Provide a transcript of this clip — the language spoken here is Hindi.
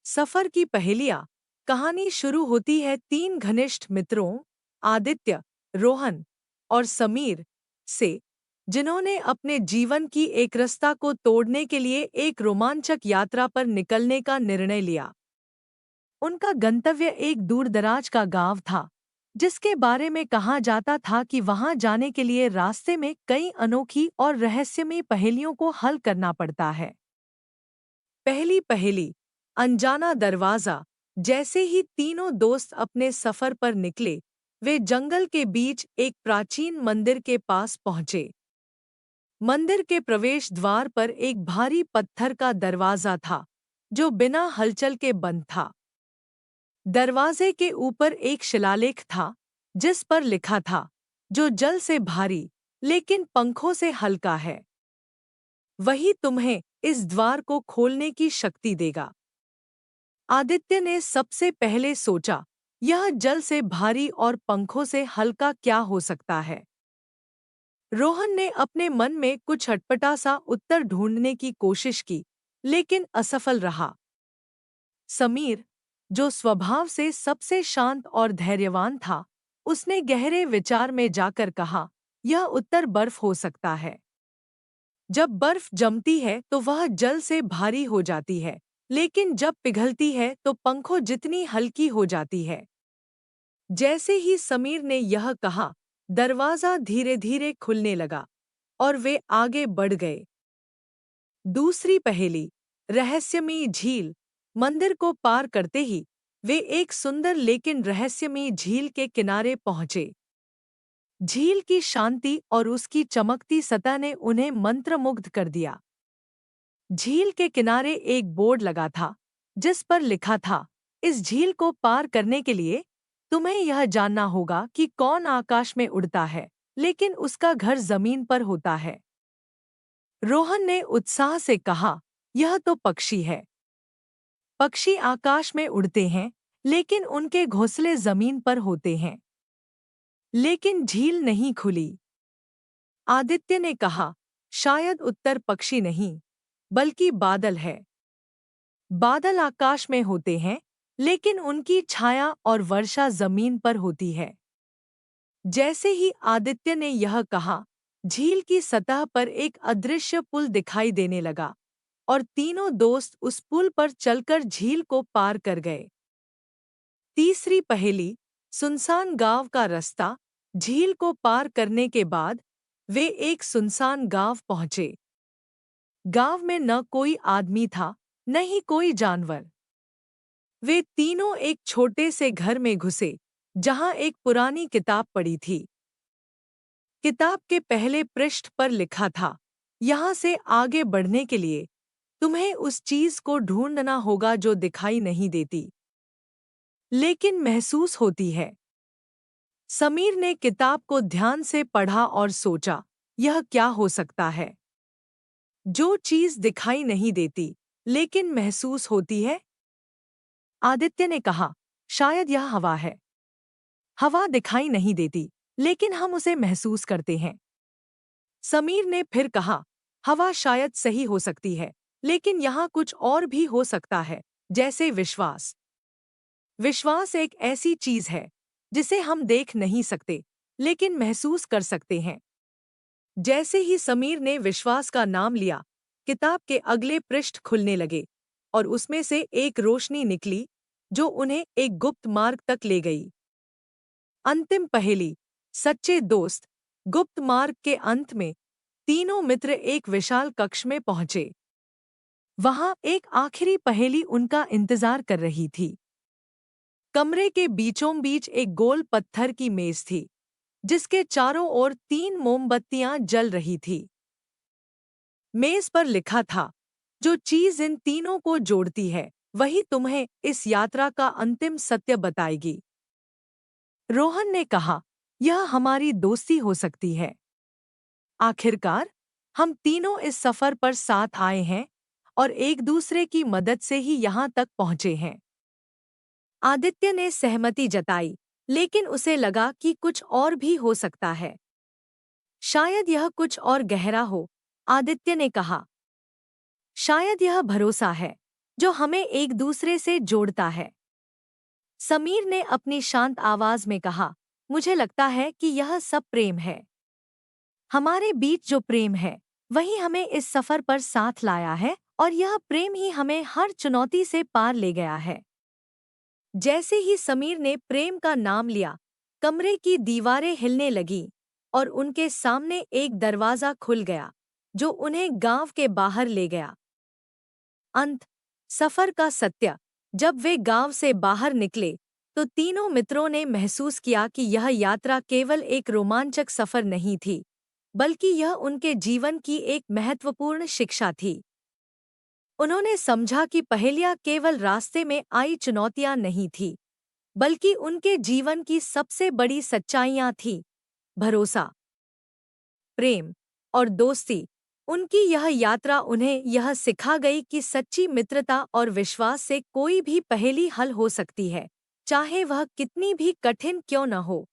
सफर की पहेलियां। कहानी शुरू होती है तीन घनिष्ठ मित्रों आदित्य, रोहन और समीर से, जिन्होंने अपने जीवन की एकरसता को तोड़ने के लिए एक रोमांचक यात्रा पर निकलने का निर्णय लिया। उनका गंतव्य एक दूरदराज का गांव था, जिसके बारे में कहा जाता था कि वहां जाने के लिए रास्ते में कई अनोखी और रहस्यमयी पहेलियों को हल करना पड़ता है। पहली पहेली, अनजाना दरवाजा। जैसे ही तीनों दोस्त अपने सफर पर निकले, वे जंगल के बीच एक प्राचीन मंदिर के पास पहुंचे। मंदिर के प्रवेश द्वार पर एक भारी पत्थर का दरवाजा था, जो बिना हलचल के बंद था। दरवाजे के ऊपर एक शिलालेख था, जिस पर लिखा था, जो जल से भारी लेकिन पंखों से हल्का है, वही तुम्हें इस द्वार को खोलने की शक्ति देगा। आदित्य ने सबसे पहले सोचा, यह जल से भारी और पंखों से हल्का क्या हो सकता है। रोहन ने अपने मन में कुछ अटपटा सा उत्तर ढूंढने की कोशिश की, लेकिन असफल रहा। समीर, जो स्वभाव से सबसे शांत और धैर्यवान था, उसने गहरे विचार में जाकर कहा, यह उत्तर बर्फ हो सकता है। जब बर्फ जमती है तो वह जल से भारी हो जाती है, लेकिन जब पिघलती है तो पंखों जितनी हल्की हो जाती है। जैसे ही समीर ने यह कहा, दरवाजा धीरे धीरे खुलने लगा और वे आगे बढ़ गए। दूसरी पहेली, रहस्यमयी झील। मंदिर को पार करते ही वे एक सुंदर लेकिन रहस्यमयी झील के किनारे पहुंचे। झील की शांति और उसकी चमकती सतह ने उन्हें मंत्रमुग्ध कर दिया। झील के किनारे एक बोर्ड लगा था, जिस पर लिखा था, इस झील को पार करने के लिए तुम्हें यह जानना होगा कि कौन आकाश में उड़ता है, लेकिन उसका घर जमीन पर होता है। रोहन ने उत्साह से कहा, यह तो पक्षी है। पक्षी आकाश में उड़ते हैं, लेकिन उनके घोंसले जमीन पर होते हैं। लेकिन झील नहीं खुली। आदित्य ने कहा, शायद उत्तर पक्षी नहीं, बल्कि बादल है। बादल आकाश में होते हैं, लेकिन उनकी छाया और वर्षा जमीन पर होती है। जैसे ही आदित्य ने यह कहा, झील की सतह पर एक अदृश्य पुल दिखाई देने लगा और तीनों दोस्त उस पुल पर चलकर झील को पार कर गए। तीसरी पहेली, सुनसान गांव का रास्ता। झील को पार करने के बाद वे एक सुनसान गांव पहुंचे। गांव में न कोई आदमी था, न ही कोई जानवर। वे तीनों एक छोटे से घर में घुसे, जहां एक पुरानी किताब पड़ी थी। किताब के पहले पृष्ठ पर लिखा था, यहाँ से आगे बढ़ने के लिए तुम्हें उस चीज को ढूंढना होगा जो दिखाई नहीं देती, लेकिन महसूस होती है। समीर ने किताब को ध्यान से पढ़ा और सोचा, यह क्या हो सकता है, जो चीज दिखाई नहीं देती लेकिन महसूस होती है। आदित्य ने कहा, शायद यह हवा है। हवा दिखाई नहीं देती, लेकिन हम उसे महसूस करते हैं। समीर ने फिर कहा, हवा शायद सही हो सकती है, लेकिन यहाँ कुछ और भी हो सकता है, जैसे विश्वास। विश्वास एक ऐसी चीज है जिसे हम देख नहीं सकते, लेकिन महसूस कर सकते हैं। जैसे ही समीर ने विश्वास का नाम लिया, किताब के अगले पृष्ठ खुलने लगे और उसमें से एक रोशनी निकली, जो उन्हें एक गुप्त मार्ग तक ले गई। अंतिम पहेली, सच्चे दोस्त। गुप्त मार्ग के अंत में तीनों मित्र एक विशाल कक्ष में पहुंचे। वहां एक आखिरी पहेली उनका इंतजार कर रही थी। कमरे के बीचों बीच एक गोल पत्थर की मेज थी, जिसके चारों ओर तीन मोमबत्तियां जल रही थी। मेज पर लिखा था, जो चीज इन तीनों को जोड़ती है, वही तुम्हें इस यात्रा का अंतिम सत्य बताएगी। रोहन ने कहा, यह हमारी दोस्ती हो सकती है। आखिरकार हम तीनों इस सफर पर साथ आए हैं और एक दूसरे की मदद से ही यहाँ तक पहुँचे हैं। आदित्य ने सहमति जताई, लेकिन उसे लगा कि कुछ और भी हो सकता है। शायद यह कुछ और गहरा हो, आदित्य ने कहा। शायद यह भरोसा है। जो हमें एक दूसरे से जोड़ता है। समीर ने अपनी शांत आवाज में कहा, मुझे लगता है कि यह सब प्रेम है। हमारे बीच जो प्रेम है वही हमें इस सफर पर साथ लाया है और यह प्रेम ही हमें हर चुनौती से पार ले गया है। जैसे ही समीर ने प्रेम का नाम लिया, कमरे की दीवारें हिलने लगीं और उनके सामने एक दरवाजा खुल गया जो उन्हें गांव के बाहर ले गया। अंत, सफर का सत्य। जब वे गांव से बाहर निकले तो तीनों मित्रों ने महसूस किया कि यह यात्रा केवल एक रोमांचक सफर नहीं थी, बल्कि यह उनके जीवन की एक महत्वपूर्ण शिक्षा थी। उन्होंने समझा कि पहेलियां केवल रास्ते में आई चुनौतियां नहीं थी, बल्कि उनके जीवन की सबसे बड़ी सच्चाइयां थीं। भरोसा, प्रेम और दोस्ती। उनकी यह यात्रा उन्हें यह सिखा गई कि सच्ची मित्रता और विश्वास से कोई भी पहेली हल हो सकती है, चाहे वह कितनी भी कठिन क्यों न हो।